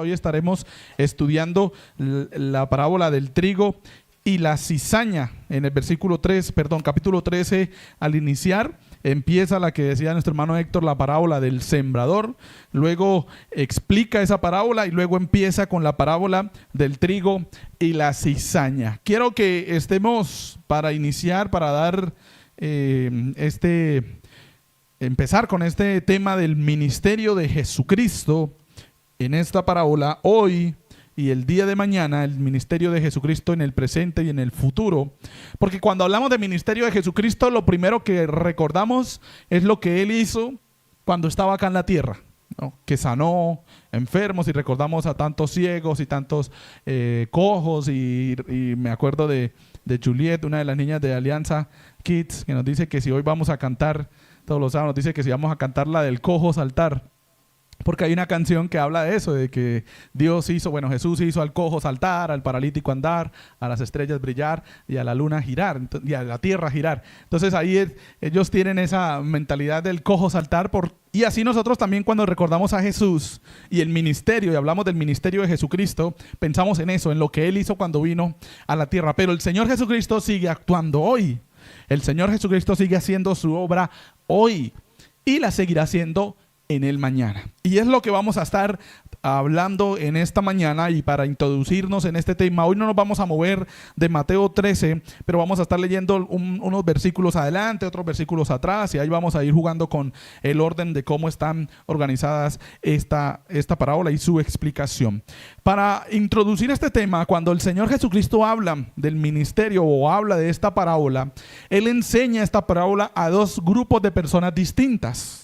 Hoy estaremos estudiando la parábola del trigo y la cizaña en el capítulo 13. Al iniciar empieza la que decía nuestro hermano Héctor, la parábola del sembrador. Luego explica esa parábola y luego empieza con la parábola del trigo y la cizaña. Quiero que estemos, para iniciar, para dar empezar con este tema del ministerio de Jesucristo en esta parábola, hoy y el día de mañana, el ministerio de Jesucristo en el presente y en el futuro. Porque cuando hablamos de ministerio de Jesucristo, lo primero que recordamos es lo que Él hizo cuando estaba acá en la tierra, ¿no? Que sanó enfermos, y recordamos a tantos ciegos y tantos cojos, y me acuerdo de Juliet, una de las niñas de Alianza Kids, que nos dice que si hoy vamos a cantar, todos los sábados nos dice que si vamos a cantar la del cojo saltar, porque hay una canción que habla de eso, de que Jesús hizo al cojo saltar, al paralítico andar, a las estrellas brillar y a la luna girar y a la tierra girar. Entonces ahí ellos tienen esa mentalidad del cojo saltar, y así nosotros también, cuando recordamos a Jesús y el ministerio y hablamos del ministerio de Jesucristo, pensamos en eso, en lo que Él hizo cuando vino a la tierra. Pero el Señor Jesucristo sigue actuando hoy. El Señor Jesucristo sigue haciendo su obra hoy y la seguirá haciendo en el mañana. Y es lo que vamos a estar hablando en esta mañana. Y para introducirnos en este tema, hoy no nos vamos a mover de Mateo 13, pero vamos a estar leyendo unos versículos adelante, otros versículos atrás, y ahí vamos a ir jugando con el orden de cómo están organizadas esta parábola y su explicación. Para introducir este tema, cuando el Señor Jesucristo habla del ministerio o habla de esta parábola, Él enseña esta parábola a dos grupos de personas distintas.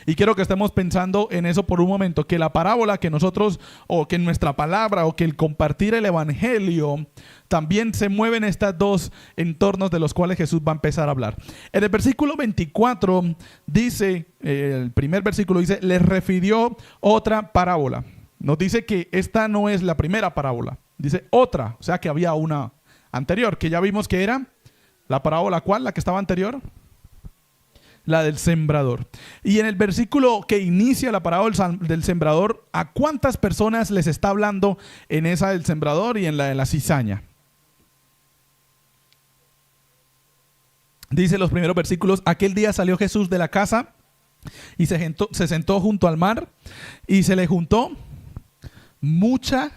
Y quiero que estemos pensando en eso por un momento, que la parábola que nosotros, o que nuestra palabra, o que el compartir el evangelio, también se mueve en estos dos entornos de los cuales Jesús va a empezar a hablar. En el versículo 24 dice, el primer versículo dice, les refirió otra parábola. Nos dice que esta no es la primera parábola, dice otra, o sea que había una anterior, que ya vimos que era la parábola, ¿cuál? La que estaba anterior, la del sembrador. Y en el versículo que inicia la parábola del sembrador, ¿a cuántas personas les está hablando en esa del sembrador y en la de la cizaña? Dice los primeros versículos: aquel día salió Jesús de la casa y se sentó junto al mar, y se le juntó mucha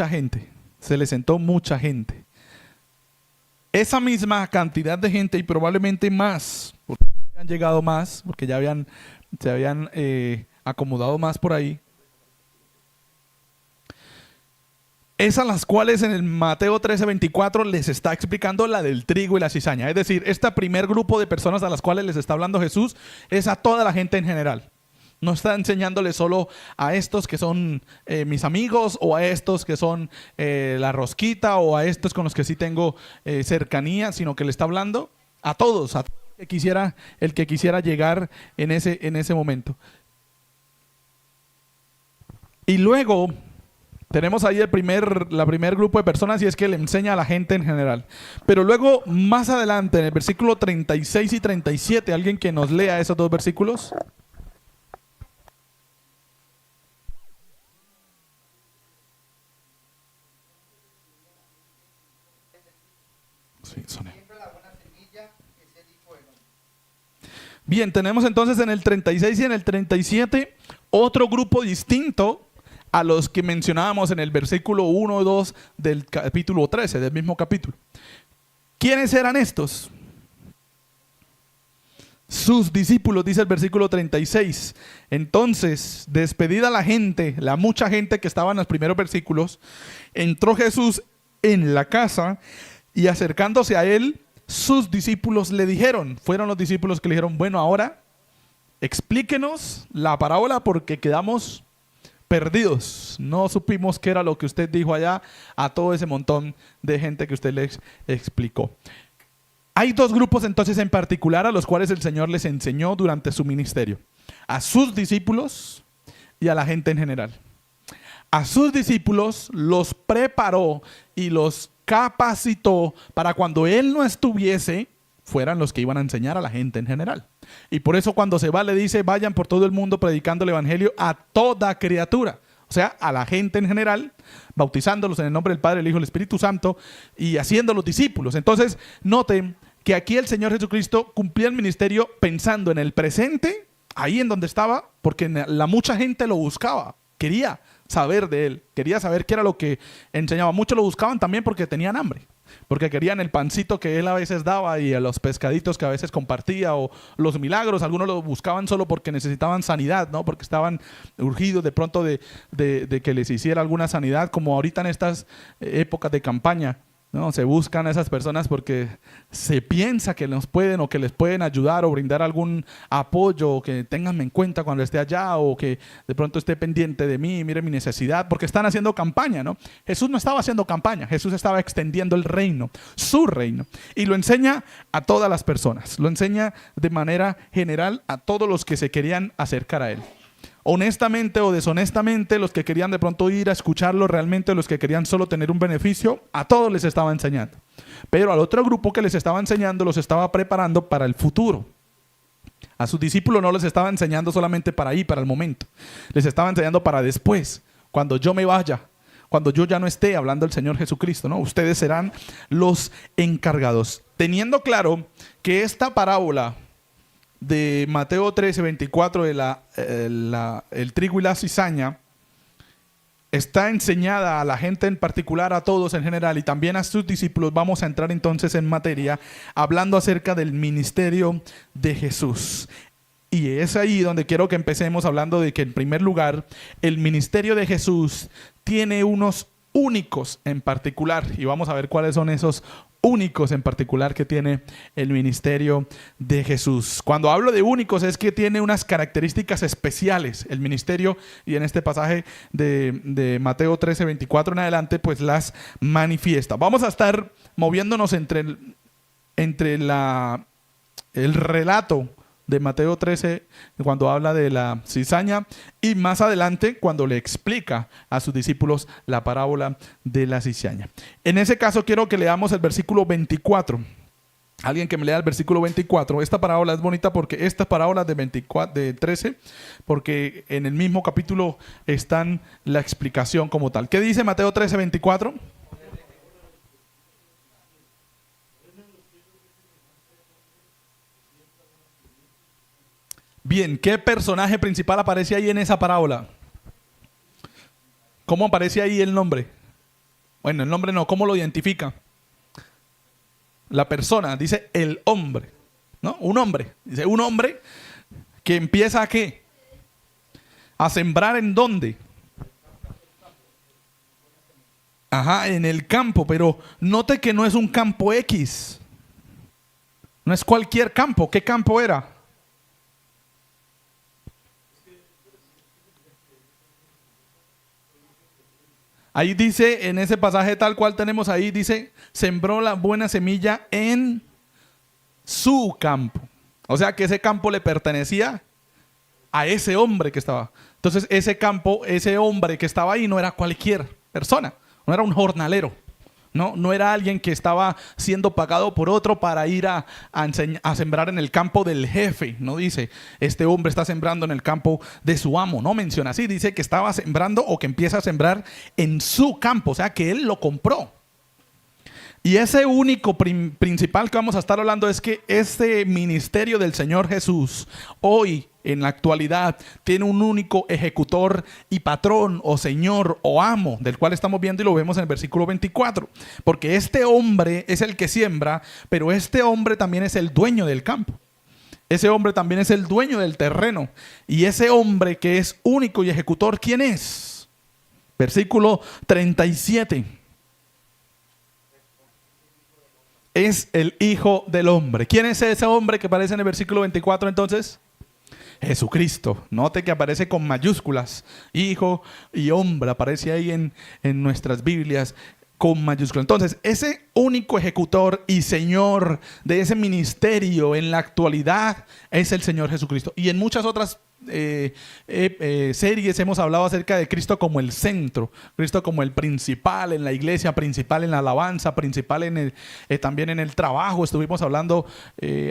gente. Se le sentó mucha gente. Esa misma cantidad de gente, y probablemente más, porque ya habían llegado más, porque ya se habían acomodado más por ahí. Es a las cuales en el Mateo 13:24 les está explicando la del trigo y la cizaña. Es decir, este primer grupo de personas a las cuales les está hablando Jesús es a toda la gente en general. No está enseñándole solo a estos que son mis amigos, o a estos que son la rosquita, o a estos con los que sí tengo cercanía, sino que le está hablando a todos, el que quisiera llegar en ese momento. Y luego tenemos ahí la primer grupo de personas, y es que le enseña a la gente en general. Pero luego, más adelante, en el versículo 36 y 37, alguien que nos lea esos dos versículos. Bien, tenemos entonces en el 36 y en el 37 otro grupo distinto a los que mencionábamos en el versículo 1 y 2 del capítulo 13, del mismo capítulo. ¿Quiénes eran estos? Sus discípulos, dice el versículo 36. Entonces, despedida la gente, la mucha gente que estaba en los primeros versículos, entró Jesús en la casa, y acercándose a él, sus discípulos le dijeron, fueron los discípulos que le dijeron: bueno, ahora explíquenos la parábola, porque quedamos perdidos. No supimos qué era lo que usted dijo allá a todo ese montón de gente que usted les explicó. Hay dos grupos entonces en particular a los cuales el Señor les enseñó durante su ministerio: a sus discípulos y a la gente en general. A sus discípulos los preparó y los capacitó para cuando Él no estuviese, fueran los que iban a enseñar a la gente en general. Y por eso cuando se va le dice, vayan por todo el mundo predicando el evangelio a toda criatura. O sea, a la gente en general, bautizándolos en el nombre del Padre, el Hijo y el Espíritu Santo y haciéndolos discípulos. Entonces, noten que aquí el Señor Jesucristo cumplía el ministerio pensando en el presente, ahí en donde estaba, porque la mucha gente lo buscaba, quería saber de él, quería saber qué era lo que enseñaba. Muchos lo buscaban también porque tenían hambre, porque querían el pancito que él a veces daba y a los pescaditos que a veces compartía, o los milagros. Algunos lo buscaban solo porque necesitaban sanidad, ¿no? Porque estaban urgidos de pronto de que les hiciera alguna sanidad, como ahorita en estas épocas de campaña, ¿no? Se buscan a esas personas porque se piensa que nos pueden o que les pueden ayudar o brindar algún apoyo, o que tenganme en cuenta cuando esté allá, o que de pronto esté pendiente de mí, mire mi necesidad, porque están haciendo campaña, ¿no? Jesús no estaba haciendo campaña, Jesús estaba extendiendo el reino, su reino, y lo enseña a todas las personas, lo enseña de manera general a todos los que se querían acercar a él. Honestamente o deshonestamente, los que querían de pronto ir a escucharlo, realmente los que querían solo tener un beneficio, a todos les estaba enseñando. Pero al otro grupo que les estaba enseñando, los estaba preparando para el futuro. A sus discípulos no les estaba enseñando solamente para ahí, para el momento. Les estaba enseñando para después, cuando yo me vaya, cuando yo ya no esté, hablando del Señor Jesucristo, ¿no? Ustedes serán los encargados. Teniendo claro que esta parábola de Mateo 13, 24, el trigo y la cizaña, está enseñada a la gente en particular, a todos en general y también a sus discípulos. Vamos a entrar entonces en materia hablando acerca del ministerio de Jesús. Y es ahí donde quiero que empecemos hablando de que, en primer lugar, el ministerio de Jesús tiene unos únicos en particular, y vamos a ver cuáles son esos únicos en particular que tiene el ministerio de Jesús. Cuando hablo de únicos es que tiene unas características especiales el ministerio, y en este pasaje de Mateo 13, 24 en adelante pues las manifiesta. Vamos a estar moviéndonos entre el relato de Mateo 13 cuando habla de la cizaña, y más adelante cuando le explica a sus discípulos la parábola de la cizaña. En ese caso quiero que leamos el versículo 24. Alguien que me lea el versículo 24. Esta parábola es bonita porque esta parábola de 13, porque en el mismo capítulo está la explicación como tal. ¿Qué dice Mateo 13, 24? Bien, ¿qué personaje principal aparece ahí en esa parábola? ¿Cómo aparece ahí el nombre? Bueno, el nombre no, ¿cómo lo identifica? La persona, dice el hombre, ¿no? Un hombre, dice un hombre que empieza ¿a qué? A sembrar ¿en dónde? Ajá, en el campo, pero note que no es un campo X. No es cualquier campo. ¿Qué campo era? Ahí dice, en ese pasaje tal cual tenemos ahí, dice, sembró la buena semilla en su campo. O sea que ese campo le pertenecía a ese hombre que estaba. Entonces ese campo, ese hombre que estaba ahí no era cualquier persona, no era un jornalero. No era alguien que estaba siendo pagado por otro para ir a sembrar en el campo del jefe. No dice, este hombre está sembrando en el campo de su amo. No menciona así, dice que estaba sembrando o que empieza a sembrar en su campo. O sea, que él lo compró. Y ese único principal que vamos a estar hablando es que este ministerio del Señor Jesús hoy, en la actualidad, tiene un único ejecutor y patrón o señor o amo, del cual estamos viendo y lo vemos en el versículo 24. Porque este hombre es el que siembra, pero este hombre también es el dueño del campo. Ese hombre también es el dueño del terreno. Y ese hombre que es único y ejecutor, ¿quién es? Versículo 37. Es el Hijo del Hombre. ¿Quién es ese hombre que aparece en el versículo 24 entonces? Jesucristo. Note que aparece con mayúsculas. Hijo y hombre. Aparece ahí en nuestras Biblias con mayúsculas. Entonces, ese único ejecutor y Señor de ese ministerio en la actualidad es el Señor Jesucristo. Y en muchas otras series hemos hablado acerca de Cristo como el centro, Cristo como el principal en la iglesia, principal en la alabanza, principal también en el trabajo. Estuvimos hablando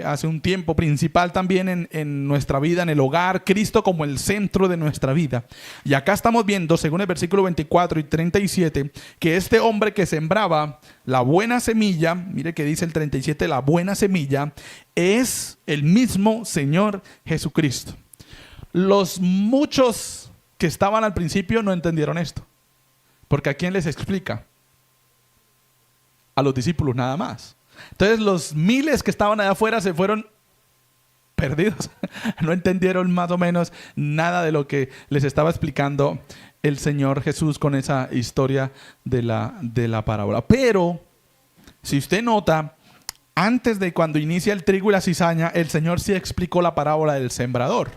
hace un tiempo, principal también en nuestra vida, en el hogar, Cristo como el centro de nuestra vida. Y acá estamos viendo, según el versículo 24 y 37, que este hombre que sembraba la buena semilla, mire que dice el 37, la buena semilla, es el mismo Señor Jesucristo. Los muchos que estaban al principio no entendieron esto, porque ¿a quién les explica? A los discípulos nada más. Entonces los miles que estaban allá afuera se fueron perdidos, no entendieron más o menos nada de lo que les estaba explicando el Señor Jesús con esa historia de la parábola. Pero si usted nota, antes de cuando inicia el trigo y la cizaña, el Señor sí explicó la parábola del sembrador.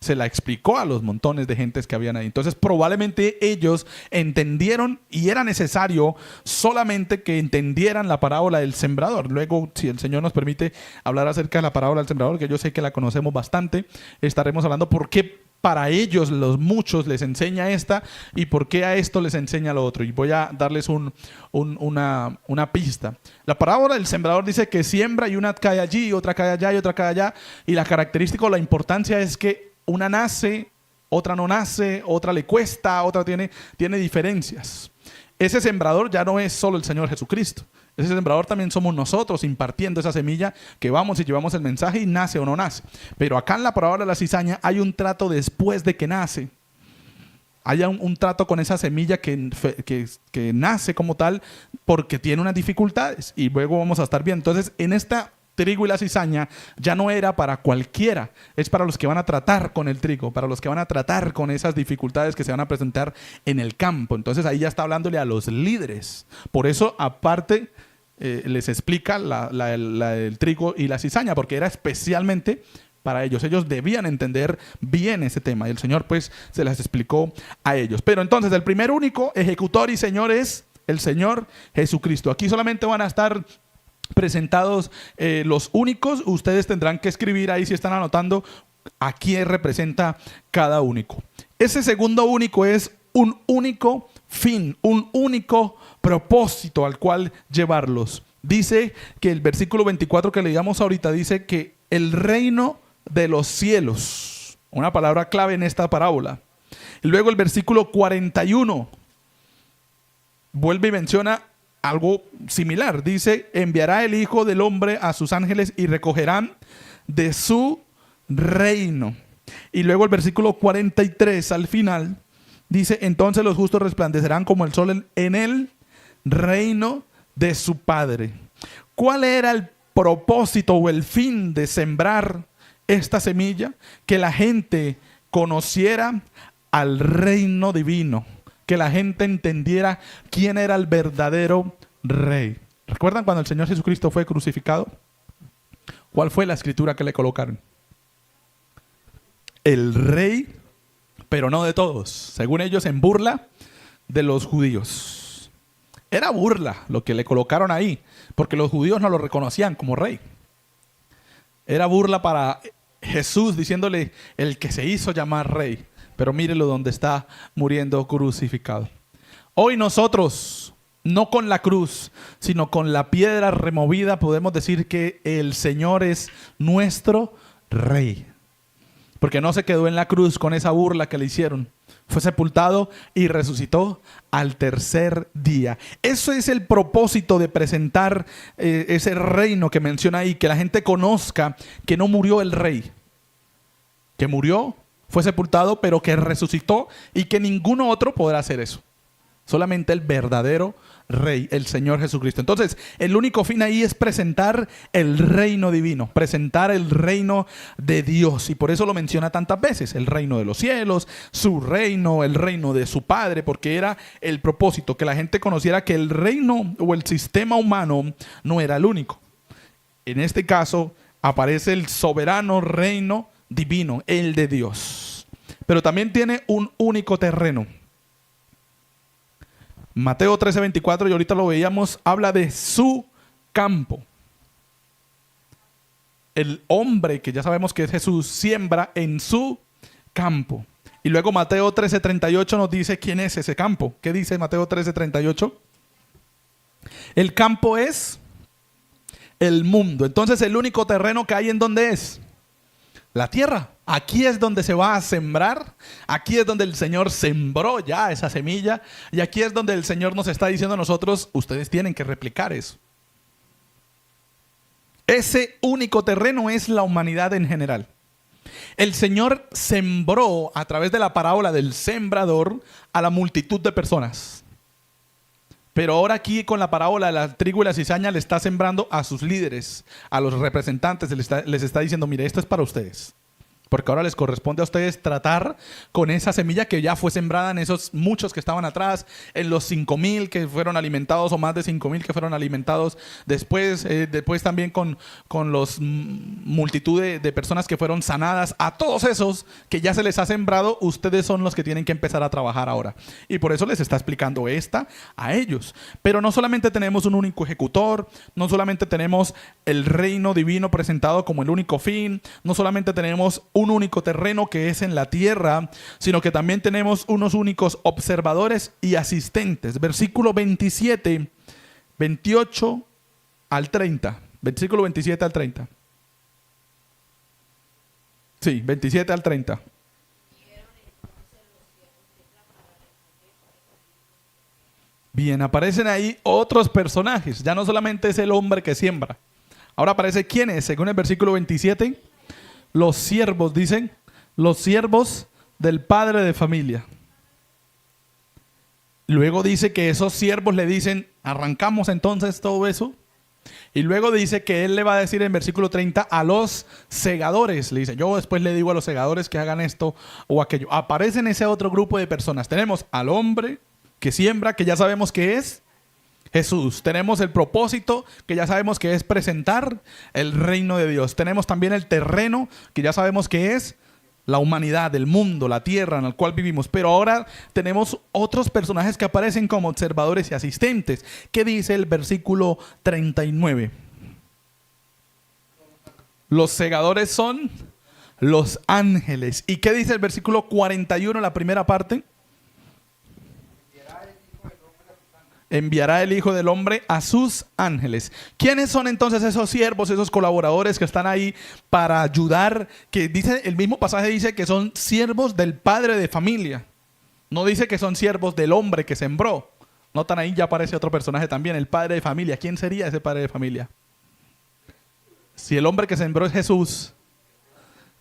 Se la explicó a los montones de gentes que habían ahí. Entonces probablemente ellos entendieron, y era necesario solamente que entendieran la parábola del sembrador. Luego, si el Señor nos permite hablar acerca de la parábola del sembrador, que yo sé que la conocemos bastante, estaremos hablando por qué para ellos, los muchos, les enseña esta y por qué a esto les enseña lo otro. Y voy a darles una pista. La parábola del sembrador dice que siembra y una cae allí, otra cae allá y otra cae allá. Y la característica o la importancia es que una nace, otra no nace, otra le cuesta, otra tiene diferencias. Ese sembrador ya no es solo el Señor Jesucristo. Ese sembrador también somos nosotros, impartiendo esa semilla que vamos y llevamos el mensaje y nace o no nace. Pero acá en la parábola de la cizaña hay un trato después de que nace. Hay un trato con esa semilla que nace como tal porque tiene unas dificultades. Y luego vamos a estar bien. Entonces, en esta trigo y la cizaña ya no era para cualquiera, es para los que van a tratar con el trigo, para los que van a tratar con esas dificultades que se van a presentar en el campo. Entonces ahí ya está hablándole a los líderes. Por eso aparte les explica el trigo y la cizaña, porque era especialmente para ellos. Ellos debían entender bien ese tema y el Señor pues se las explicó a ellos. Pero entonces el primer único ejecutor y Señor es el Señor Jesucristo. Aquí solamente van a estar presentados los únicos. Ustedes tendrán que escribir ahí, si están anotando, a quién representa cada único. Ese segundo único es un único fin, un único propósito al cual llevarlos. Dice que el versículo 24 que leíamos ahorita dice que el reino de los cielos, una palabra clave en esta parábola. Y luego el versículo 41 vuelve y menciona algo similar. Dice: enviará el Hijo del Hombre a sus ángeles y recogerán de su reino. Y luego el versículo 43 al final dice: entonces los justos resplandecerán como el sol en el reino de su Padre. ¿Cuál era el propósito o el fin de sembrar esta semilla? Que la gente conociera al reino divino, que la gente entendiera quién era el verdadero rey. ¿Recuerdan cuando el Señor Jesucristo fue crucificado? ¿Cuál fue la escritura que le colocaron? El rey, pero no de todos. Según ellos, en burla de los judíos. Era burla lo que le colocaron ahí, porque los judíos no lo reconocían como rey. Era burla para Jesús, diciéndole el que se hizo llamar rey. Pero mírelo donde está muriendo crucificado. Hoy nosotros, no con la cruz, sino con la piedra removida, podemos decir que el Señor es nuestro Rey. Porque no se quedó en la cruz con esa burla que le hicieron. Fue sepultado y resucitó al tercer día. Eso es el propósito de presentar ese reino que menciona ahí. Que la gente conozca que no murió el Rey. Que murió, fue sepultado, pero que resucitó y que ninguno otro podrá hacer eso. Solamente el verdadero Rey, el Señor Jesucristo. Entonces, el único fin ahí es presentar el reino divino, presentar el reino de Dios. Y por eso lo menciona tantas veces, el reino de los cielos, su reino, el reino de su Padre, porque era el propósito, que la gente conociera que el reino o el sistema humano no era el único. En este caso, aparece el soberano reino divino, el de Dios. Pero también tiene un único terreno. Mateo 13:24, y ahorita lo veíamos, habla de su campo. El hombre, que ya sabemos que es Jesús, siembra en su campo. Y luego Mateo 13:38 nos dice quién es ese campo. ¿Qué dice Mateo 13:38? El campo es el mundo. Entonces el único terreno que hay, ¿en dónde es? La tierra. Aquí es donde se va a sembrar. Aquí es donde el Señor sembró ya esa semilla. Y aquí es donde el Señor nos está diciendo a nosotros, ustedes tienen que replicar eso. Ese único terreno es la humanidad en general. El Señor sembró a través de la parábola del sembrador a la multitud de personas. Pero ahora aquí con la parábola de la trigo y la cizaña le está sembrando a sus líderes, a los representantes, les está diciendo, mire, esto es para ustedes. Porque ahora les corresponde a ustedes tratar con esa semilla que ya fue sembrada en esos muchos que estaban atrás, en los 5,000 que fueron alimentados o más de 5,000 que fueron alimentados después, después también con los multitud de personas que fueron sanadas. A todos esos que ya se les ha sembrado, ustedes son los que tienen que empezar a trabajar ahora. Y por eso les está explicando esta a ellos. Pero no solamente tenemos un único ejecutor, no solamente tenemos el reino divino presentado como el único fin, no solamente tenemos un único terreno que es en la tierra, sino que también tenemos unos únicos observadores y asistentes. Versículo 27, 28 al 30. Versículo 27 al 30. Sí, 27 al 30. Bien, aparecen ahí otros personajes. Ya no solamente es el hombre que siembra. Ahora aparece quién es, según el versículo 27. Los siervos, dicen, los siervos del padre de familia. Luego dice que esos siervos le dicen, arrancamos entonces todo eso. Y luego dice que él le va a decir en versículo 30 a los segadores. Le dice, yo después le digo a los segadores que hagan esto o aquello. Aparece en ese otro grupo de personas. Tenemos al hombre que siembra, que ya sabemos que es Jesús. Tenemos el propósito, que ya sabemos que es presentar el reino de Dios. Tenemos también el terreno, que ya sabemos que es la humanidad, el mundo, la tierra en el cual vivimos. Pero ahora tenemos otros personajes que aparecen como observadores y asistentes. ¿Qué dice el versículo 39? Los segadores son los ángeles. ¿Y qué dice el versículo 41, la primera parte? Enviará el Hijo del Hombre a sus ángeles. ¿Quiénes son entonces esos siervos, esos colaboradores que están ahí para ayudar? Que dice, el mismo pasaje dice que son siervos del padre de familia. No dice que son siervos del hombre que sembró. Notan ahí, ya aparece otro personaje también, el padre de familia. ¿Quién sería ese padre de familia? Si el hombre que sembró es Jesús,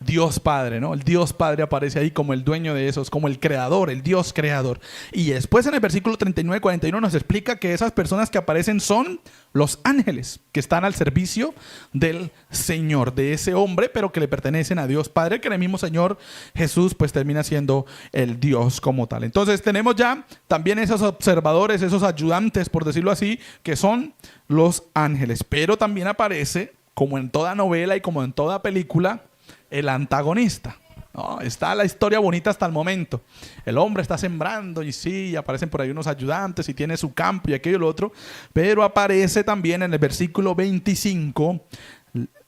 Dios Padre, ¿no? El Dios Padre aparece ahí como el dueño de esos, como el creador, el Dios creador. Y después en el versículo 39, 41 nos explica que esas personas que aparecen son los ángeles, que están al servicio del Señor, de ese hombre, pero que le pertenecen a Dios Padre, que el mismo Señor Jesús pues termina siendo el Dios como tal. Entonces tenemos ya también esos observadores, esos ayudantes, por decirlo así, que son los ángeles. Pero también aparece, como en toda novela y como en toda película, el antagonista. No, está la historia bonita hasta el momento. El hombre está sembrando y sí, aparecen por ahí unos ayudantes y tiene su campo y aquello y lo otro. Pero aparece también en el versículo 25,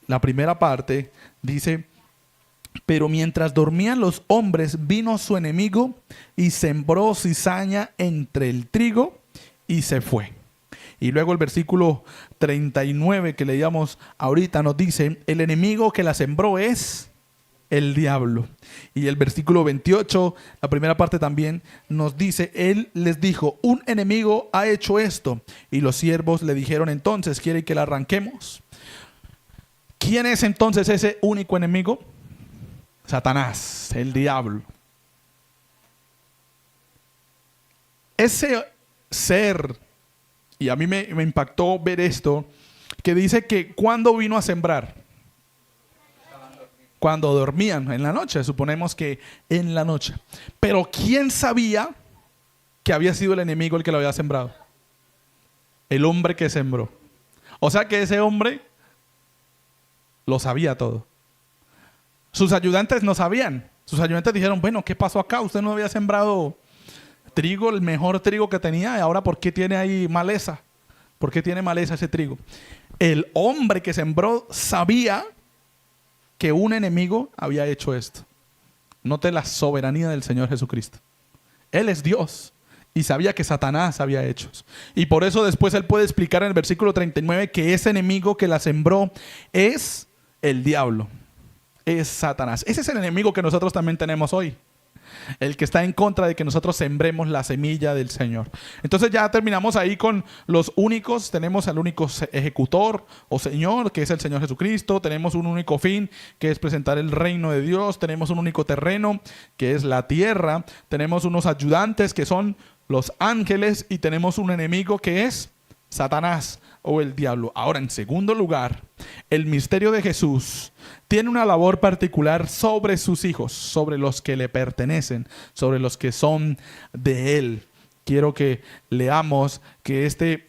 la primera parte, dice: pero mientras dormían los hombres, vino su enemigo y sembró cizaña entre el trigo y se fue. Y luego el versículo 39 que leíamos ahorita nos dice: el enemigo que la sembró es el diablo. Y el versículo 28, la primera parte también nos dice: él les dijo, un enemigo ha hecho esto. Y los siervos le dijeron entonces: ¿quiere que la arranquemos? ¿Quién es entonces ese único enemigo? Satanás, el diablo. Ese ser, y a mí me impactó ver esto, que dice que cuando vino a sembrar, cuando dormían en la noche, suponemos que en la noche. Pero ¿quién sabía que había sido el enemigo el que lo había sembrado? El hombre que sembró. O sea que ese hombre lo sabía todo. Sus ayudantes no sabían. Sus ayudantes dijeron: bueno, ¿qué pasó acá? Usted no había sembrado trigo, el mejor trigo que tenía, y ahora ¿por qué tiene ahí maleza? ¿Por qué tiene maleza ese trigo? El hombre que sembró sabía que un enemigo había hecho esto. Note la soberanía del Señor Jesucristo. Él es Dios y sabía que Satanás había hecho. Y por eso después Él puede explicar en el versículo 39 que ese enemigo que la sembró es el diablo, es Satanás. Ese es el enemigo que nosotros también tenemos hoy. El que está en contra de que nosotros sembremos la semilla del Señor. Entonces ya terminamos ahí con los únicos. Tenemos al único ejecutor o Señor, que es el Señor Jesucristo. Tenemos un único fin, que es presentar el reino de Dios. Tenemos un único terreno, que es la tierra. Tenemos unos ayudantes, que son los ángeles. Y tenemos un enemigo, que es Satanás o el diablo. Ahora, en segundo lugar, el misterio de Jesús tiene una labor particular sobre sus hijos, sobre los que le pertenecen, sobre los que son de Él. Quiero que leamos que este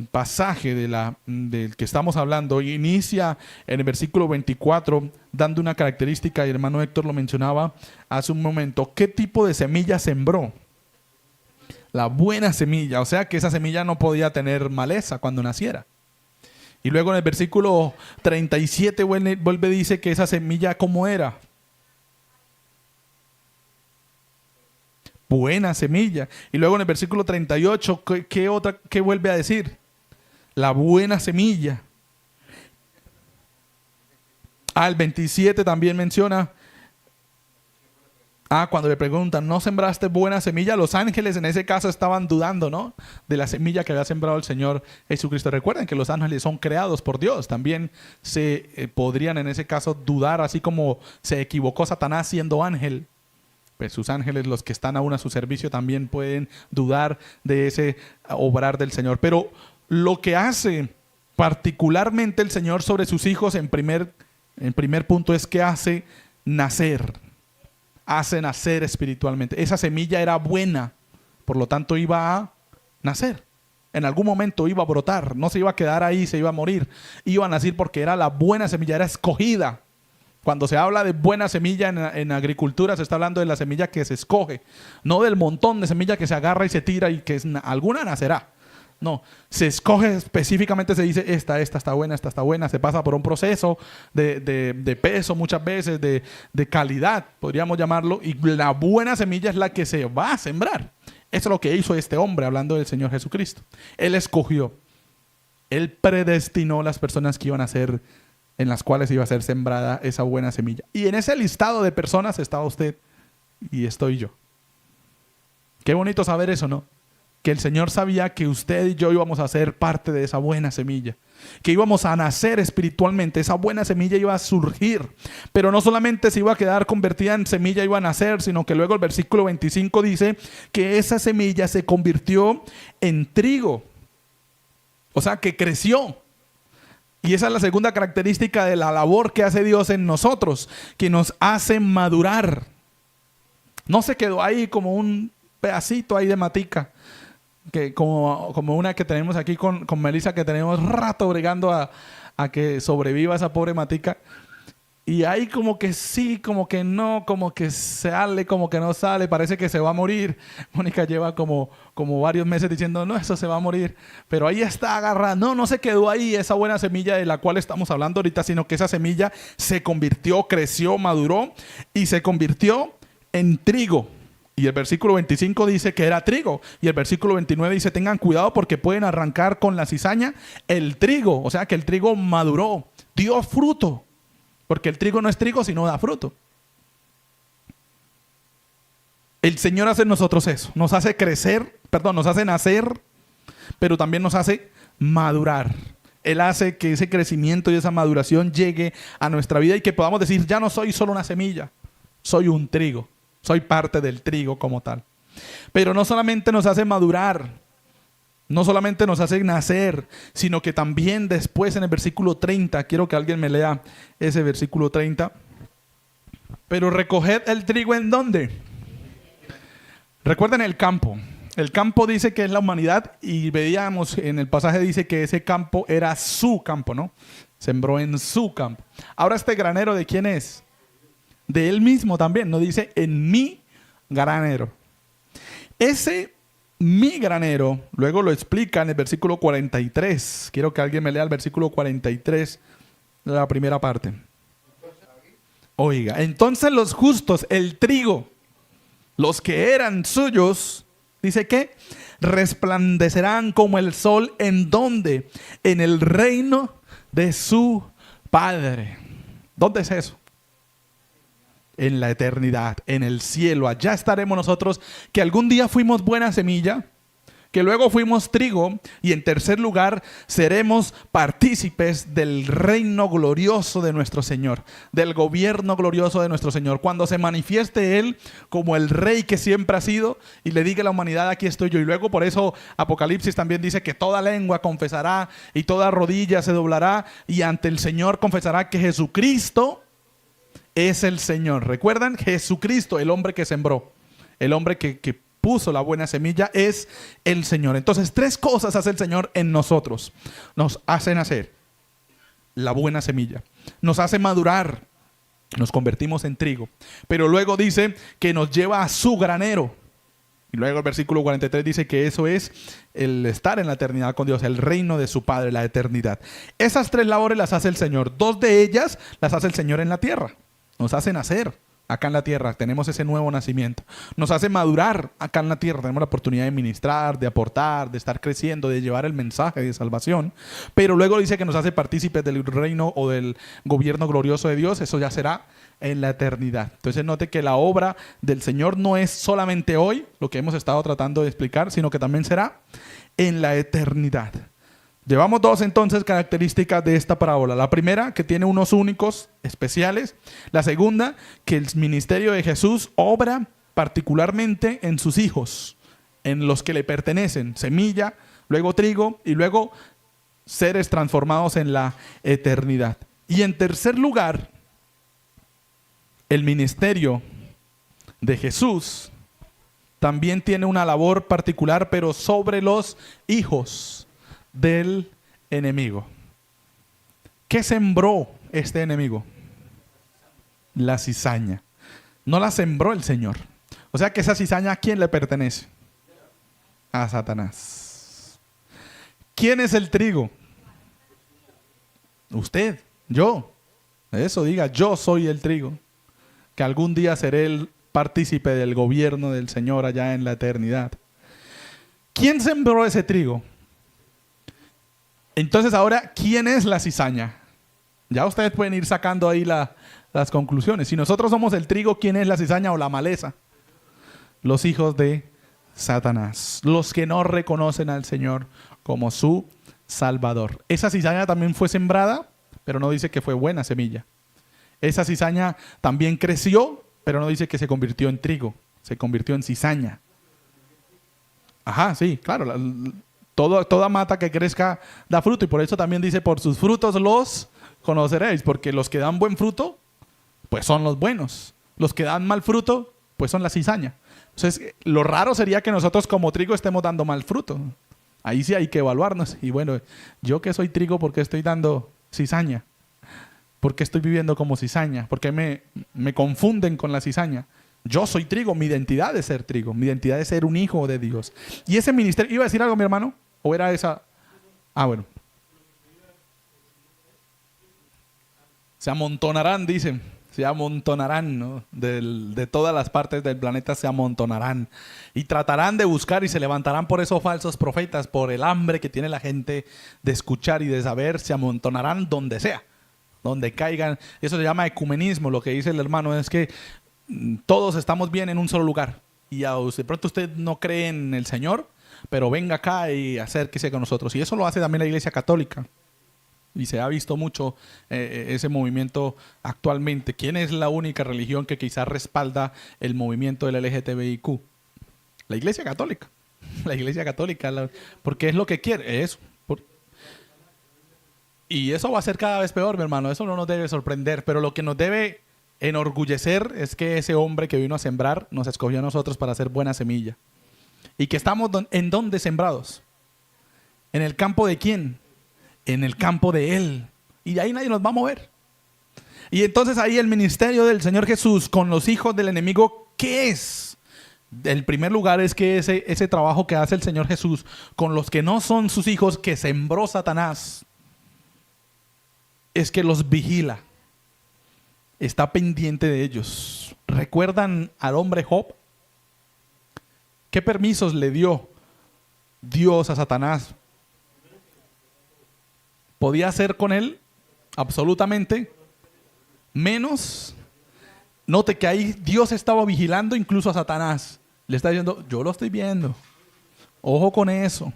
pasaje del que estamos hablando inicia en el versículo 24, dando una característica, y el hermano Héctor lo mencionaba hace un momento. ¿Qué tipo de semilla sembró? La buena semilla, o sea que esa semilla no podía tener maleza cuando naciera. Y luego en el versículo 37 vuelve y dice que esa semilla, ¿cómo era? Buena semilla. Y luego en el versículo 38, ¿qué vuelve a decir? La buena semilla. El 27 también menciona. Cuando le preguntan, ¿no sembraste buena semilla? Los ángeles en ese caso estaban dudando, ¿no? De la semilla que había sembrado el Señor Jesucristo. Recuerden que los ángeles son creados por Dios. También se podrían en ese caso dudar, así como se equivocó Satanás siendo ángel. Pues sus ángeles, los que están aún a su servicio, también pueden dudar de ese obrar del Señor. Pero lo que hace particularmente el Señor sobre sus hijos en primer punto es que hace nacer espiritualmente. Esa semilla era buena, por lo tanto iba a nacer. En algún momento iba a brotar, no se iba a quedar ahí, se iba a morir. Iba a nacer porque era la buena semilla, era escogida. Cuando se habla de buena semilla en agricultura, se está hablando de la semilla que se escoge, no del montón de semilla que se agarra y se tira y que alguna nacerá. No, se escoge específicamente, se dice esta está buena, esta está buena. Se pasa por un proceso de peso muchas veces, de calidad, podríamos llamarlo. Y la buena semilla es la que se va a sembrar. Eso es lo que hizo este hombre, hablando del Señor Jesucristo. Él escogió, Él predestinó las personas que iban a ser, en las cuales iba a ser sembrada esa buena semilla. Y en ese listado de personas estaba usted y estoy yo. Qué bonito saber eso, ¿no? Que el Señor sabía que usted y yo íbamos a ser parte de esa buena semilla, que íbamos a nacer espiritualmente. Esa buena semilla iba a surgir, pero no solamente se iba a quedar convertida en semilla, iba a nacer, sino que luego el versículo 25 dice que esa semilla se convirtió en trigo, o sea que creció. Y esa es la segunda característica de la labor que hace Dios en nosotros, que nos hace madurar. No se quedó ahí como un pedacito ahí de matica, que como una que tenemos aquí con Melissa, que tenemos rato bregando a que sobreviva esa pobre matica. Y ahí como que sí, como que no, como que sale, como que no sale, parece que se va a morir. Mónica lleva como varios meses diciendo, no, eso se va a morir. Pero ahí está agarrada. No se quedó ahí esa buena semilla de la cual estamos hablando ahorita, sino que esa semilla se convirtió, creció, maduró y se convirtió en trigo. Y el versículo 25 dice que era trigo. Y el versículo 29 dice, tengan cuidado porque pueden arrancar con la cizaña el trigo. O sea que el trigo maduró, dio fruto. Porque el trigo no es trigo, sino da fruto. El Señor hace en nosotros eso. Nos hace nos hace nacer, pero también nos hace madurar. Él hace que ese crecimiento y esa maduración llegue a nuestra vida y que podamos decir, ya no soy solo una semilla, soy un trigo. Soy parte del trigo como tal. Pero no solamente nos hace madurar, no solamente nos hace nacer, sino que también después en el versículo 30, quiero que alguien me lea ese versículo 30. Pero recoged el trigo ¿en dónde? Recuerden el campo. El campo dice que es la humanidad y veíamos en el pasaje dice que ese campo era su campo, ¿no? Sembró en su campo. Ahora este granero, ¿de quién es? De él mismo también, no dice en mi granero. Ese mi granero, luego lo explica en el versículo 43. Quiero que alguien me lea el versículo 43, la primera parte. Oiga, entonces los justos, el trigo, los que eran suyos, dice que resplandecerán como el sol. ¿En dónde? En el reino de su Padre. ¿Dónde es eso? En la eternidad, en el cielo. Allá estaremos nosotros, que algún día fuimos buena semilla, que luego fuimos trigo, y en tercer lugar seremos partícipes del reino glorioso de nuestro Señor, del gobierno glorioso de nuestro Señor, cuando se manifieste Él como el rey que siempre ha sido y le diga a la humanidad: aquí estoy yo. Y luego por eso Apocalipsis también dice que toda lengua confesará y toda rodilla se doblará y ante el Señor confesará que Jesucristo es el Señor. ¿Recuerdan? Jesucristo, el hombre que sembró, el hombre que puso la buena semilla, es el Señor. Entonces, tres cosas hace el Señor en nosotros. Nos hace nacer la buena semilla, nos hace madurar, nos convertimos en trigo, pero luego dice que nos lleva a su granero. Y luego el versículo 43 dice que eso es el estar en la eternidad con Dios, el reino de su Padre, la eternidad. Esas tres labores las hace el Señor. Dos de ellas las hace el Señor en la tierra. Nos hace nacer acá en la tierra, tenemos ese nuevo nacimiento. Nos hace madurar acá en la tierra, tenemos la oportunidad de ministrar, de aportar, de estar creciendo, de llevar el mensaje de salvación. Pero luego dice que nos hace partícipes del reino o del gobierno glorioso de Dios. Eso ya será en la eternidad. Entonces note que la obra del Señor no es solamente hoy, lo que hemos estado tratando de explicar, sino que también será en la eternidad. Llevamos dos entonces características de esta parábola. La primera, que tiene unos únicos especiales. La segunda, que el ministerio de Jesús obra particularmente en sus hijos, en los que le pertenecen, semilla, luego trigo y luego seres transformados en la eternidad. Y en tercer lugar, el ministerio de Jesús también tiene una labor particular, pero sobre los hijos del enemigo. ¿Qué sembró este enemigo? La cizaña. No la sembró el Señor. O sea que esa cizaña, ¿a quién le pertenece? A Satanás. ¿Quién es el trigo? Usted, yo. Eso diga, yo soy el trigo. Que algún día seré el partícipe del gobierno del Señor allá en la eternidad. ¿Quién sembró ese trigo? Entonces ahora, ¿quién es la cizaña? Ya ustedes pueden ir sacando ahí las conclusiones. Si nosotros somos el trigo, ¿quién es la cizaña o la maleza? Los hijos de Satanás, los que no reconocen al Señor como su Salvador. Esa cizaña también fue sembrada, pero no dice que fue buena semilla. Esa cizaña también creció, pero no dice que se convirtió en trigo, se convirtió en cizaña. Ajá, sí, claro. Toda mata que crezca da fruto, y por eso también dice: por sus frutos los conoceréis, porque los que dan buen fruto, pues son los buenos. Los que dan mal fruto, pues son la cizaña. Entonces, lo raro sería que nosotros como trigo estemos dando mal fruto. Ahí sí hay que evaluarnos. Y bueno, yo que soy trigo, ¿por qué estoy dando cizaña? ¿Por qué estoy viviendo como cizaña? ¿Por qué me confunden con la cizaña? Yo soy trigo, mi identidad es ser trigo, mi identidad es ser un hijo de Dios. Y ese ministerio, ¿iba a decir algo mi hermano? ¿O era esa? Ah, bueno. Se amontonarán, dicen. Se amontonarán, ¿no? De todas las partes del planeta se amontonarán. Y tratarán de buscar y se levantarán por esos falsos profetas, por el hambre que tiene la gente de escuchar y de saber. Se amontonarán donde sea, donde caigan. Eso se llama ecumenismo. Lo que dice el hermano es que todos estamos bien en un solo lugar. Y de pronto usted no cree en el Señor, pero venga acá y acérquese con nosotros. Y eso lo hace también la Iglesia Católica. Y se ha visto mucho ese movimiento actualmente. ¿Quién es la única religión que quizás respalda el movimiento del LGTBIQ? La Iglesia Católica. La Iglesia Católica. Porque es lo que quiere. Eso. Y eso va a ser cada vez peor, mi hermano. Eso no nos debe sorprender. Pero lo que nos debe enorgullecer es que ese hombre que vino a sembrar nos escogió a nosotros para hacer buena semilla. Y que estamos ¿en dónde sembrados? ¿En el campo de quién? En el campo de Él. Y de ahí nadie nos va a mover. Y entonces ahí el ministerio del Señor Jesús con los hijos del enemigo, ¿qué es? El primer lugar es que ese trabajo que hace el Señor Jesús con los que no son sus hijos, que sembró Satanás, es que los vigila. está pendiente de ellos. ¿Recuerdan al hombre Job? ¿Qué permisos le dio Dios a Satanás? ¿Podía hacer con él absolutamente menos? Note que ahí Dios estaba vigilando incluso a Satanás. Le está diciendo, yo lo estoy viendo. Ojo con eso.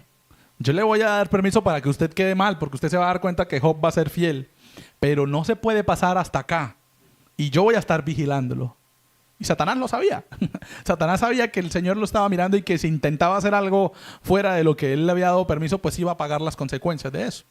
Yo le voy a dar permiso para que usted quede mal, porque usted se va a dar cuenta que Job va a ser fiel. Pero no se puede pasar hasta acá. Y yo voy a estar vigilándolo. Y Satanás lo sabía. Satanás sabía que el Señor lo estaba mirando y que si intentaba hacer algo fuera de lo que él le había dado permiso, pues iba a pagar las consecuencias de eso.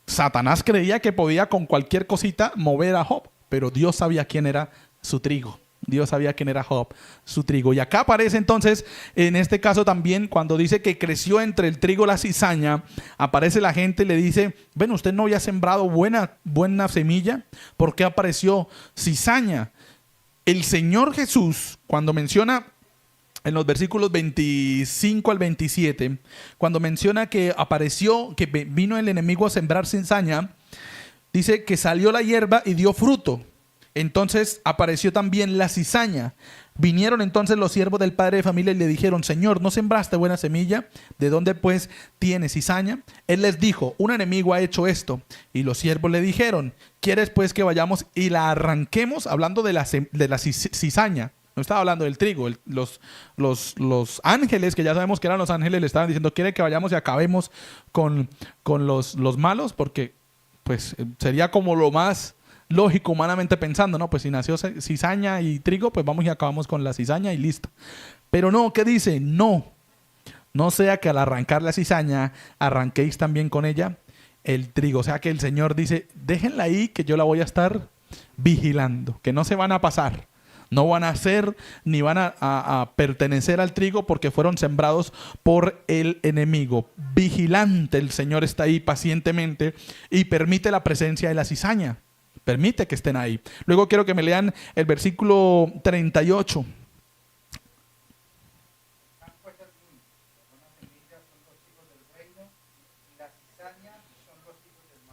Satanás creía que podía con cualquier cosita mover a Job, pero Dios sabía quién era su trigo. Dios sabía quién era Job, su trigo. Y acá aparece entonces, en este caso también, cuando dice que creció entre el trigo la cizaña, aparece la gente y le dice, bueno, usted no había sembrado buena semilla, ¿por qué apareció cizaña? El Señor Jesús, cuando menciona en los versículos 25 al 27, cuando menciona que apareció, que vino el enemigo a sembrar cizaña, dice que salió la hierba y dio fruto. Entonces apareció también la cizaña. Vinieron entonces los siervos del padre de familia y le dijeron, Señor, ¿no sembraste buena semilla? ¿De dónde pues tienes cizaña? Él les dijo, un enemigo ha hecho esto. Y los siervos le dijeron, ¿quieres pues que vayamos y la arranquemos? Hablando de la cizaña. No estaba hablando del trigo. Los ángeles, que ya sabemos que eran los ángeles, le estaban diciendo, ¿quiere que vayamos y acabemos con los malos? Porque pues sería como lo más lógico humanamente pensando, ¿no? Pues si nació cizaña y trigo, pues vamos y acabamos con la cizaña y listo. Pero no, ¿qué dice? No sea que al arrancar la cizaña arranquéis también con ella el trigo. O sea que el Señor dice, déjenla ahí que yo la voy a estar vigilando, que no se van a pasar. No van a ser ni van a pertenecer al trigo porque fueron sembrados por el enemigo. Vigilante, el Señor está ahí pacientemente y permite la presencia de la cizaña. Permite que estén ahí. Luego quiero que me lean el versículo 38.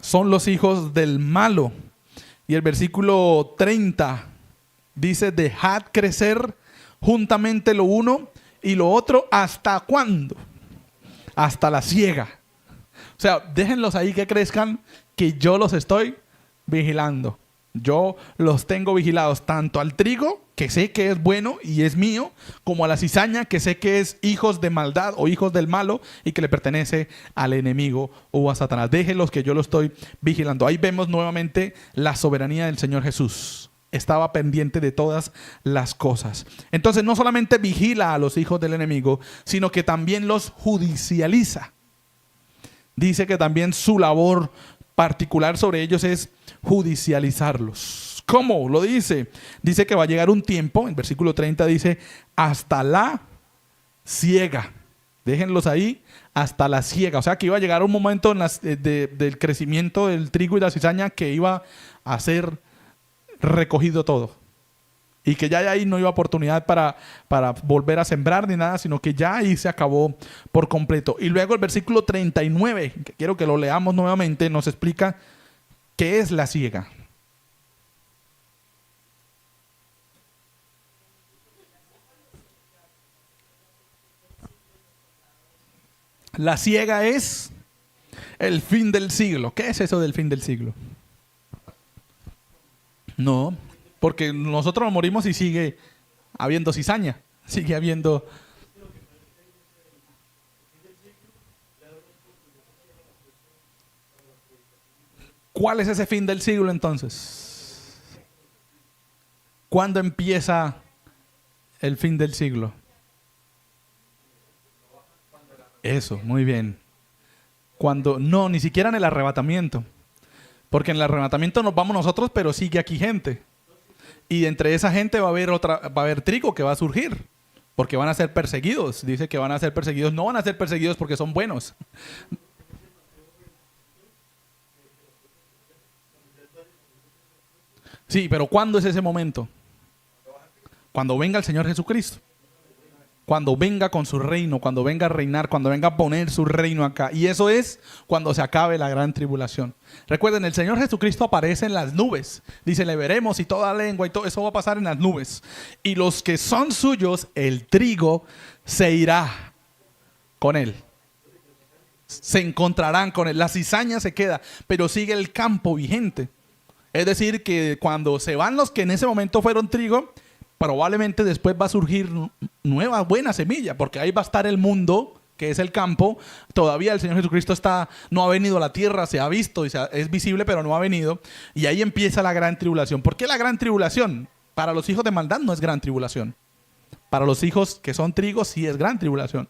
Son los hijos del malo. Y el versículo 30 dice, dejad crecer juntamente lo uno y lo otro, ¿hasta cuándo? Hasta la siega. O sea, déjenlos ahí que crezcan, que yo los estoy vigilando. Yo los tengo vigilados, tanto al trigo, que sé que es bueno y es mío, como a la cizaña, que sé que es hijos de maldad o hijos del malo y que le pertenece al enemigo o a Satanás. Déjenlos que yo los estoy vigilando. Ahí vemos nuevamente la soberanía del Señor Jesús. Estaba pendiente de todas las cosas. Entonces no solamente vigila a los hijos del enemigo, sino que también los judicializa. Dice que también su labor particular sobre ellos es judicializarlos. ¿Cómo? Lo dice. Dice que va a llegar un tiempo, en versículo 30 dice, hasta la siega. Déjenlos ahí hasta la siega. O sea que iba a llegar un momento del crecimiento del trigo y la cizaña que iba a ser recogido todo. Y que ya ahí no iba oportunidad para volver a sembrar ni nada, sino que ya ahí se acabó por completo. Y luego el versículo 39, que quiero que lo leamos nuevamente, nos explica qué es la siega. La siega es el fin del siglo. ¿Qué es eso del fin del siglo? No, porque nosotros nos morimos y sigue habiendo cizaña, sigue habiendo... ¿Cuál es ese fin del siglo entonces? ¿Cuándo empieza el fin del siglo? Eso, muy bien. No, ni siquiera en el arrebatamiento. Porque en el arrebatamiento nos vamos nosotros, pero sigue aquí gente. Y entre esa gente va a haber trigo que va a surgir. Porque van a ser perseguidos. Dice que van a ser perseguidos. No van a ser perseguidos porque son buenos. Sí, pero ¿cuándo es ese momento? Cuando venga el Señor Jesucristo. cuando venga con su reino, cuando venga a reinar, cuando venga a poner su reino acá. Y eso es cuando se acabe la gran tribulación. Recuerden, el Señor Jesucristo aparece en las nubes. Dice, le veremos y toda lengua y todo eso va a pasar en las nubes. Y los que son suyos, el trigo, se irá con él. Se encontrarán con él. La cizaña se queda, pero sigue el campo vigente. Es decir, que cuando se van los que en ese momento fueron trigo, probablemente después va a surgir nueva buena semilla, porque ahí va a estar el mundo, que es el campo. Todavía el Señor Jesucristo no ha venido a la tierra, se ha visto, es visible, pero no ha venido. Y ahí empieza la gran tribulación. ¿Por qué la gran tribulación? Para los hijos de maldad no es gran tribulación. Para los hijos que son trigo sí es gran tribulación.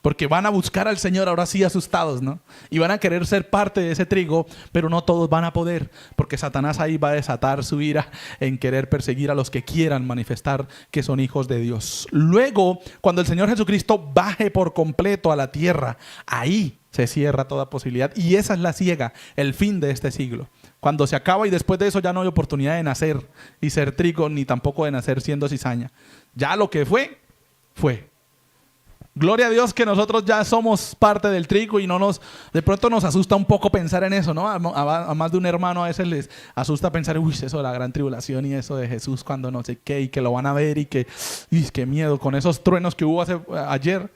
Porque van a buscar al Señor ahora sí asustados, ¿no? Y van a querer ser parte de ese trigo, pero no todos van a poder, porque Satanás ahí va a desatar su ira en querer perseguir a los que quieran manifestar que son hijos de Dios. Luego, cuando el Señor Jesucristo baje por completo a la tierra, ahí se cierra toda posibilidad. Y esa es la siega, el fin de este siglo. Cuando se acaba y después de eso ya no hay oportunidad de nacer y ser trigo, ni tampoco de nacer siendo cizaña. Ya lo que fue, fue. Gloria a Dios que nosotros ya somos parte del trigo y de pronto nos asusta un poco pensar en eso, ¿no? A más de un hermano a veces les asusta pensar, uy, eso de la gran tribulación y eso de Jesús cuando no sé qué y que lo van a ver y que, uy, qué miedo, con esos truenos que hubo ayer.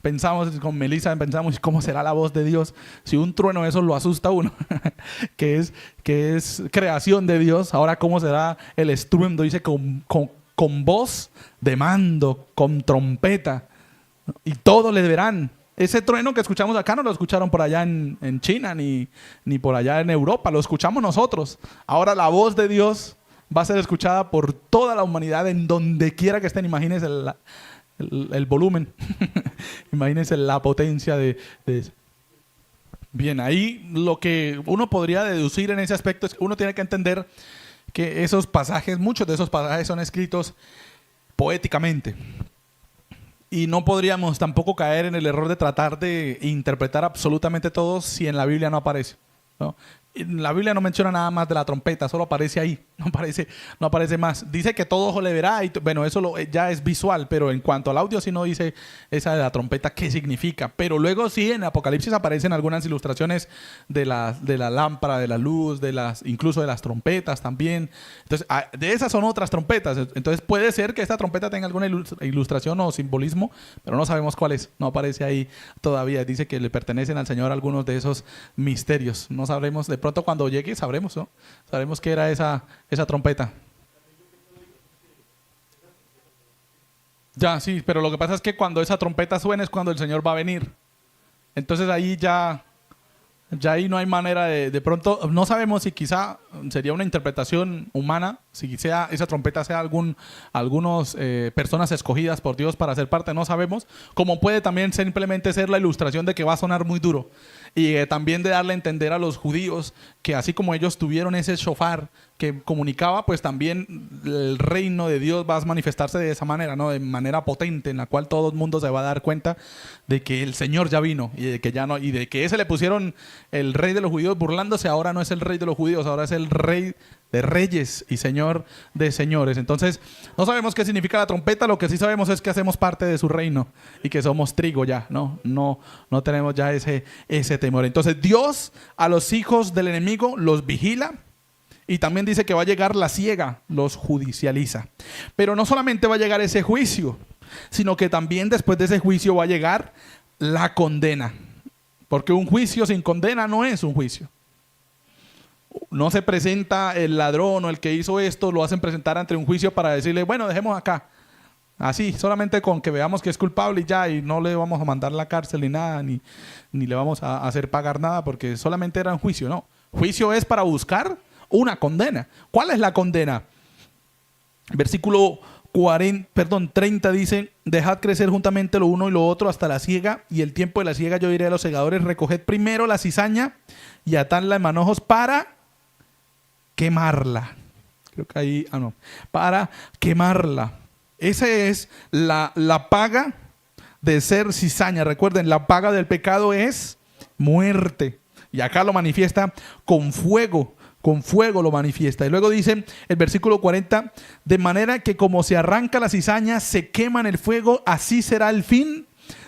Pensamos con Melissa, pensamos, ¿cómo será la voz de Dios? Si un trueno eso lo asusta a uno, que es creación de Dios. Ahora, ¿cómo será el estruendo? Dice con voz de mando, con trompeta. Y todos le verán. Ese trueno que escuchamos acá no lo escucharon por allá en China ni por allá en Europa, lo escuchamos nosotros. Ahora la voz de Dios va a ser escuchada por toda la humanidad en donde quiera que estén. Imagínense el volumen. Imagínense la potencia de eso. Bien, ahí lo que uno podría deducir en ese aspecto es que uno tiene que entender que esos pasajes, muchos de esos pasajes son escritos poéticamente. Y no podríamos tampoco caer en el error de tratar de interpretar absolutamente todo si en la Biblia no aparece, ¿no? En la Biblia no menciona nada más de la trompeta, solo aparece ahí, no aparece más. Dice que todo ojo le verá, y bueno, eso ya es visual, pero en cuanto al audio sí no dice esa de la trompeta qué significa. Pero luego sí en Apocalipsis aparecen algunas ilustraciones de la lámpara, de la luz, incluso de las trompetas también. Entonces, de esas son otras trompetas. Entonces puede ser que esta trompeta tenga alguna ilustración o simbolismo, pero no sabemos cuál es. No aparece ahí todavía. Dice que le pertenecen al Señor algunos de esos misterios. No sabremos. De pronto cuando llegue sabremos, ¿no? Sabremos qué era esa trompeta. Ya, sí, pero lo que pasa es que cuando esa trompeta suena es cuando el Señor va a venir. Entonces ahí ya ahí no hay manera de pronto, no sabemos si quizá sería una interpretación humana, si esa trompeta sea algunas personas escogidas por Dios para ser parte, no sabemos. Como puede también simplemente ser la ilustración de que va a sonar muy duro. Y también de darle a entender a los judíos que así como ellos tuvieron ese shofar que comunicaba, pues también el reino de Dios va a manifestarse de esa manera, ¿no? De manera potente, en la cual todo el mundo se va a dar cuenta de que el Señor ya vino y de que ya no, y de que ese le pusieron el rey de los judíos burlándose. Ahora no es el rey de los judíos, ahora es el rey de reyes y señor de señores. Entonces no sabemos qué significa la trompeta. Lo que sí sabemos es que hacemos parte de su reino y que somos trigo ya, no tenemos ya ese temor. Entonces Dios a los hijos del enemigo los vigila. Y también dice que va a llegar la siega, los judicializa. Pero no solamente va a llegar ese juicio, sino que también después de ese juicio va a llegar la condena. Porque un juicio sin condena no es un juicio. No se presenta el ladrón o el que hizo esto, lo hacen presentar ante un juicio para decirle, bueno, dejemos acá. Así, solamente con que veamos que es culpable y ya, y no le vamos a mandar a la cárcel ni nada, ni le vamos a hacer pagar nada, porque solamente era un juicio. No, juicio es para buscar una condena. ¿Cuál es la condena? Versículo 30 dice: dejad crecer juntamente lo uno y lo otro hasta la siega, y el tiempo de la siega yo diré a los segadores: recoged primero la cizaña y atadla en manojos para quemarla. Creo que ahí, para quemarla. Esa es la paga de ser cizaña. Recuerden, la paga del pecado es muerte. Y acá lo manifiesta con fuego. con fuego lo manifiesta. Y luego dice el versículo 40, de manera que como se arranca la cizaña, se quema en el fuego, así será el fin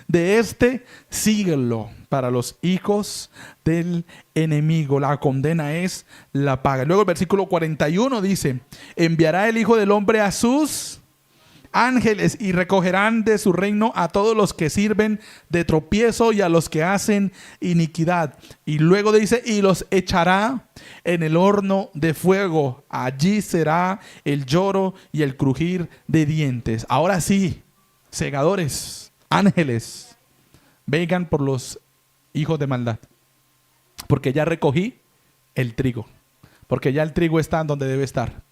de este siglo para los hijos del enemigo. La condena es la paga. Luego el versículo 41 dice, enviará el Hijo del Hombre a sus ángeles y recogerán de su reino a todos los que sirven de tropiezo y a los que hacen iniquidad. Y luego dice, y los echará en el horno de fuego. Allí será el lloro y el crujir de dientes. Ahora sí, segadores, ángeles, vengan por los hijos de maldad, porque ya recogí el trigo, porque ya el trigo está donde debe estar.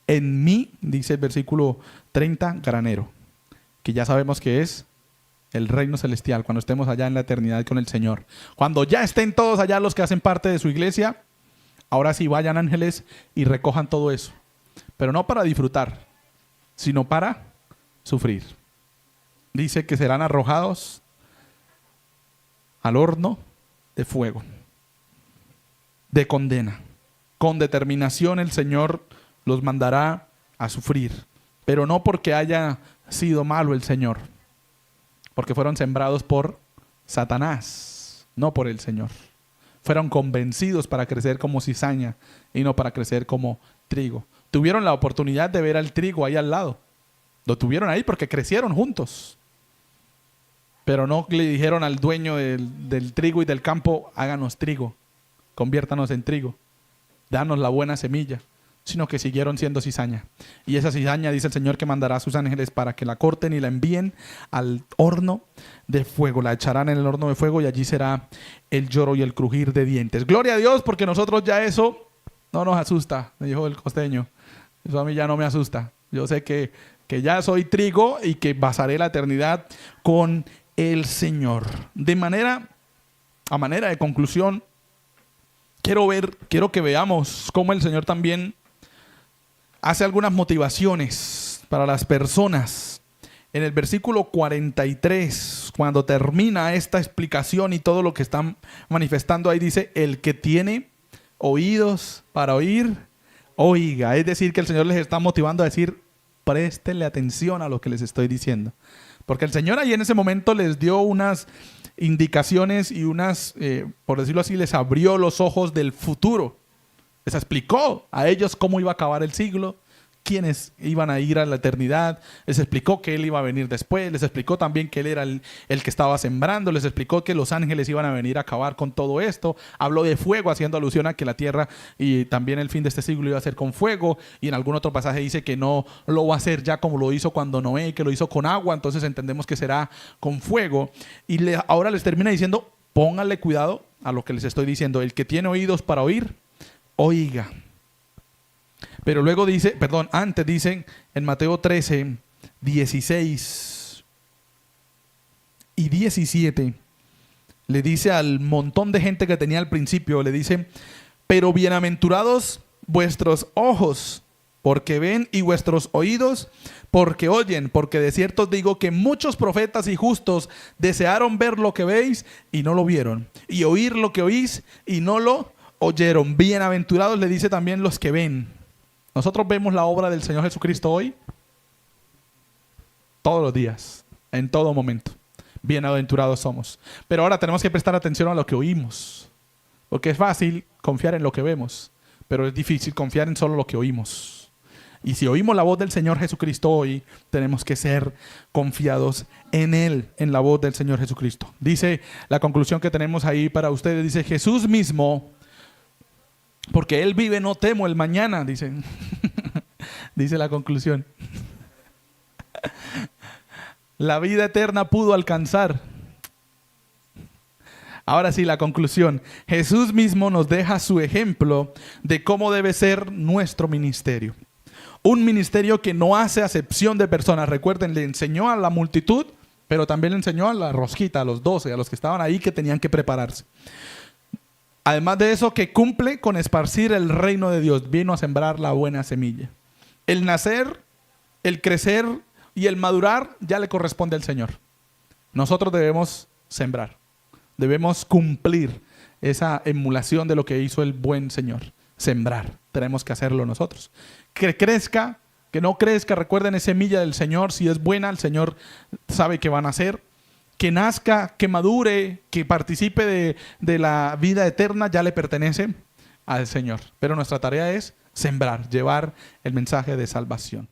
En mí, dice el versículo 30, granero, que ya sabemos que es el reino celestial, cuando estemos allá en la eternidad con el Señor. Cuando ya estén todos allá los que hacen parte de su iglesia, ahora sí vayan ángeles y recojan todo eso, pero no para disfrutar, sino para sufrir. Dice que serán arrojados al horno de fuego, de condena. Con determinación el Señor los mandará a sufrir, pero no porque haya sido malo el Señor, porque fueron sembrados por Satanás, no por el Señor. Fueron convencidos para crecer como cizaña y no para crecer como trigo. Tuvieron la oportunidad de ver al trigo ahí al lado. Lo tuvieron ahí porque crecieron juntos. Pero no le dijeron al dueño del trigo y del campo, háganos trigo, conviértanos en trigo, danos la buena semilla, sino que siguieron siendo cizaña. Y esa cizaña, dice el Señor, que mandará a sus ángeles para que la corten y la envíen al horno de fuego. La echarán en el horno de fuego y allí será el lloro y el crujir de dientes. Gloria a Dios, porque nosotros ya eso no nos asusta, me dijo el costeño. Eso a mí ya no me asusta. Yo sé que ya soy trigo y que pasaré la eternidad con el Señor. A manera de conclusión, quiero que veamos cómo el Señor también hace algunas motivaciones para las personas. En el versículo 43, cuando termina esta explicación y todo lo que están manifestando ahí, dice, el que tiene oídos para oír, oiga. Es decir, que el Señor les está motivando a decir, préstenle atención a lo que les estoy diciendo. Porque el Señor ahí en ese momento les dio unas indicaciones y por decirlo así, les abrió los ojos del futuro. Les explicó a ellos cómo iba a acabar el siglo, quiénes iban a ir a la eternidad. Les explicó que Él iba a venir después. Les explicó también que Él era el que estaba sembrando. Les explicó que los ángeles iban a venir a acabar con todo esto. Habló de fuego, haciendo alusión a que la tierra y también el fin de este siglo iba a ser con fuego. Y en algún otro pasaje dice que no lo va a hacer ya como lo hizo cuando Noé, que lo hizo con agua. Entonces entendemos que será con fuego. Y ahora les termina diciendo, pónganle cuidado a lo que les estoy diciendo. El que tiene oídos para oír, oiga. Pero luego dice, antes dicen en Mateo 13, 16 y 17, le dice al montón de gente que tenía al principio, le dice, pero bienaventurados vuestros ojos, porque ven, y vuestros oídos, porque oyen, porque de cierto os digo que muchos profetas y justos desearon ver lo que veis y no lo vieron, y oír lo que oís y no lo oyeron. Bienaventurados, le dice también, los que ven. Nosotros vemos la obra del Señor Jesucristo hoy, todos los días, en todo momento. Bienaventurados somos. Pero ahora tenemos que prestar atención a lo que oímos, porque es fácil confiar en lo que vemos, pero es difícil confiar en solo lo que oímos. Y si oímos la voz del Señor Jesucristo hoy, tenemos que ser confiados en Él, en la voz del Señor Jesucristo. Dice la conclusión que tenemos ahí para ustedes, dice, Jesús mismo, porque Él vive, no temo el mañana, dice. Dice la conclusión. La vida eterna pudo alcanzar. Ahora sí, la conclusión. Jesús mismo nos deja su ejemplo de cómo debe ser nuestro ministerio. Un ministerio que no hace acepción de personas. Recuerden, le enseñó a la multitud, pero también le enseñó a la rosquita, a los 12, a los que estaban ahí que tenían que prepararse. Además de eso, que cumple con esparcir el reino de Dios. Vino a sembrar la buena semilla. El nacer, el crecer y el madurar ya le corresponde al Señor. Nosotros debemos sembrar. Debemos cumplir esa emulación de lo que hizo el buen Señor. sembrar. Tenemos que hacerlo nosotros. Que crezca, que no crezca, recuerden, es semilla del Señor. Si es buena, el Señor sabe que van a hacer. Que nazca, que madure, que participe de la vida eterna, ya le pertenece al Señor. Pero nuestra tarea es sembrar, llevar el mensaje de salvación.